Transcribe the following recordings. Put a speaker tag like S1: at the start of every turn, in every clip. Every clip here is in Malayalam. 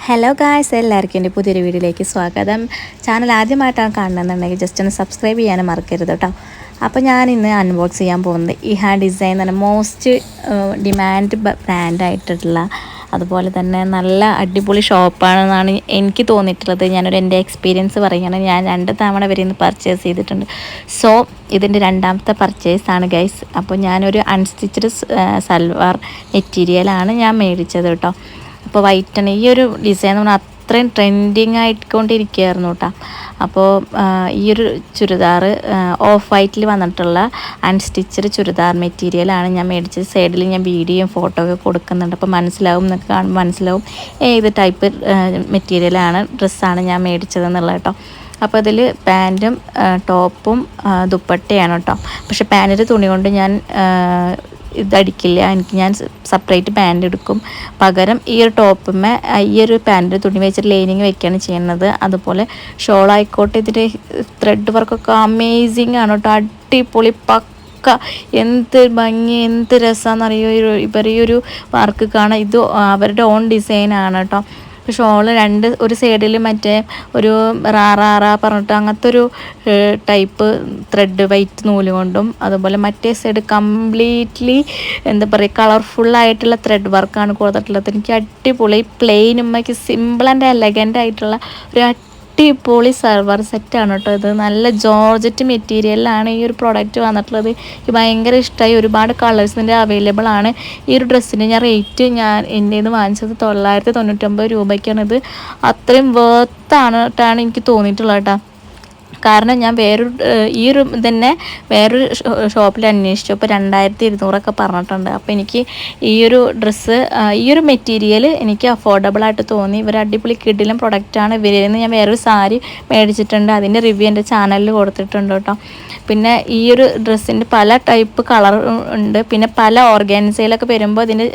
S1: ഹലോ ഗായ്സ്, എല്ലാവർക്കും എൻ്റെ പുതിയൊരു വീഡിയോയിലേക്ക് സ്വാഗതം. ചാനൽ ആദ്യമായിട്ടാണ് കാണുന്നതെന്നുണ്ടെങ്കിൽ ജസ്റ്റ് ഒന്ന് സബ്സ്ക്രൈബ് ചെയ്യാനും മറക്കരുത് കേട്ടോ. അപ്പോൾ ഞാൻ ഇന്ന് അൺബോക്സ് ചെയ്യാൻ പോകുന്നത് ഇഹാ ഡിസൈൻ എന്ന് പറഞ്ഞ മോസ്റ്റ് ഡിമാൻഡ് ബ്രാൻഡായിട്ടുള്ള, അതുപോലെ തന്നെ നല്ല അടിപൊളി ഷോപ്പാണെന്നാണ് എനിക്ക് തോന്നിയിട്ടുള്ളത്. എൻ്റെ എക്സ്പീരിയൻസ് പറയുകയാണ്. ഞാൻ 2 തവണ വരെ ഇന്ന് പർച്ചേസ് ചെയ്തിട്ടുണ്ട്. സോ ഇതിൻ്റെ രണ്ടാമത്തെ പർച്ചേസാണ് ഗൈസ്. അപ്പോൾ ഞാനൊരു അൺസ്റ്റിച്ച്ഡ് സൽവാർ മെറ്റീരിയലാണ് ഞാൻ മേടിച്ചത് കേട്ടോ. അപ്പോൾ വൈറ്റാണ് ഈ ഒരു ഡിസൈൻ എന്ന് പറഞ്ഞാൽ അത്രയും ട്രെൻഡിങ് ആയിക്കൊണ്ടിരിക്കുകയായിരുന്നു കേട്ടോ. അപ്പോൾ ഈ ഒരു ചുരിദാർ ഓഫ് വൈറ്റിൽ വന്നിട്ടുള്ള അൺസ്റ്റിച്ചഡ് ചുരിദാർ മെറ്റീരിയലാണ് ഞാൻ മേടിച്ചത്. സൈഡിൽ ഞാൻ വീഡിയോയും ഫോട്ടോ ഒക്കെ കൊടുക്കുന്നുണ്ട്, അപ്പോൾ മനസ്സിലാവും, എന്നൊക്കെ കാണുമ്പോൾ മനസ്സിലാവും ഏത് ടൈപ്പ് മെറ്റീരിയലാണ് ഡ്രസ്സാണ് ഞാൻ മേടിച്ചതെന്നുള്ളത് കേട്ടോ. അപ്പോൾ ഇതിൽ പാൻറ്റും ടോപ്പും ദുപ്പട്ടയാണ് കേട്ടോ. പക്ഷേ പാൻറ്റിൻ്റെ തുണി കൊണ്ട് ഞാൻ ഇതടിക്കില്ല, ഞാൻ സെപ്പറേറ്റ് പാൻറ് എടുക്കും. പകരം ഈ ഒരു ടോപ്പുമ്മേ ഈ ഒരു പാൻറ് തുണി വെച്ചിട്ട് ലൈനിങ് വെക്കുകയാണ് ചെയ്യുന്നത്. അതുപോലെ ഷോൾ ആയിക്കോട്ടെ, ഇതിൻ്റെ ത്രെഡ് വർക്കൊക്കെ അമേസിങ് ആണ് കേട്ടോ. അടിപൊളി പക്ക, എന്ത് ഭംഗി, എന്ത് രസമാണെന്നറിയോ ഇവർ ഈ ഒരു വർക്ക് കാണാൻ. ഇത് അവരുടെ ഓൺ ഡിസൈനാണ് കേട്ടോ. ഷോള് ഒരു സൈഡിൽ മറ്റേ ഒരു റാറ പറഞ്ഞിട്ട് അങ്ങനത്തെ ഒരു ടൈപ്പ് ത്രെഡ് വൈറ്റ് നൂല് കൊണ്ടും, അതുപോലെ മറ്റേ സൈഡ് കംപ്ലീറ്റ്ലി എന്താ പറയുക കളർഫുള്ളായിട്ടുള്ള ത്രെഡ് വർക്കാണ് കൊടുത്തിട്ടുള്ളത്. എനിക്ക് അടിപൊളി പ്ലെയിൻ ഉമ്മയ്ക്ക് സിമ്പിൾ ആൻഡ് എലഗൻ്റ് ആയിട്ടുള്ള ഒരു അടിപൊളി സർവർ സെറ്റാണ് കേട്ടോ. ഇത് നല്ല ജോർജറ്റ് മെറ്റീരിയലിലാണ് ഈ ഒരു പ്രോഡക്റ്റ് വന്നിട്ടുള്ളത്. എനിക്ക് ഭയങ്കര ഇഷ്ടമായി. ഒരുപാട് കളേഴ്സിൻ്റെ അവൈലബിൾ ആണ്. ഈ ഒരു ഡ്രസ്സിന് ഞാൻ എൻ്റെ നിന്ന് വാങ്ങിച്ചത് 999 രൂപയ്ക്കാണ്. ഇത് അത്രയും വേർത്താണ് എനിക്ക് തോന്നിയിട്ടുള്ളത് കേട്ടോ. കാരണം ഞാൻ ഈ ഒരു തന്നെ വേറൊരു ഷോപ്പിൽ അന്വേഷിച്ചു, അപ്പോൾ 2200 പറഞ്ഞിട്ടുണ്ട്. അപ്പോൾ എനിക്ക് ഈ ഒരു ഡ്രസ്സ്, ഈ ഒരു മെറ്റീരിയൽ എനിക്ക് അഫോർഡബിളായിട്ട് തോന്നി. ഇവർ അടിപൊളി കിടിലൻ പ്രൊഡക്റ്റാണ്. ഇവരിൽ നിന്ന് ഞാൻ വേറൊരു സാരി മേടിച്ചിട്ടുണ്ട്, അതിൻ്റെ റിവ്യൂ എൻ്റെ ചാനലിൽ കൊടുത്തിട്ടുണ്ട് കേട്ടോ. പിന്നെ ഈ ഒരു ഡ്രസ്സിൻ്റെ പല ടൈപ്പ് കളർ ഉണ്ട്. പിന്നെ പല ഓർഗാൻസയിലൊക്കെ വരുമ്പോൾ ഇതിൻ്റെ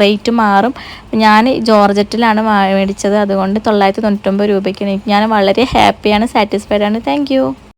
S1: റേറ്റ് മാറും. ഞാൻ ജോർജറ്റിലാണ് മേടിച്ചത്, അതുകൊണ്ട് 999 രൂപയ്ക്ക് ഞാൻ വളരെ ഹാപ്പിയാണ്, സാറ്റിസ്ഫൈഡ് ആണ്. Thank you.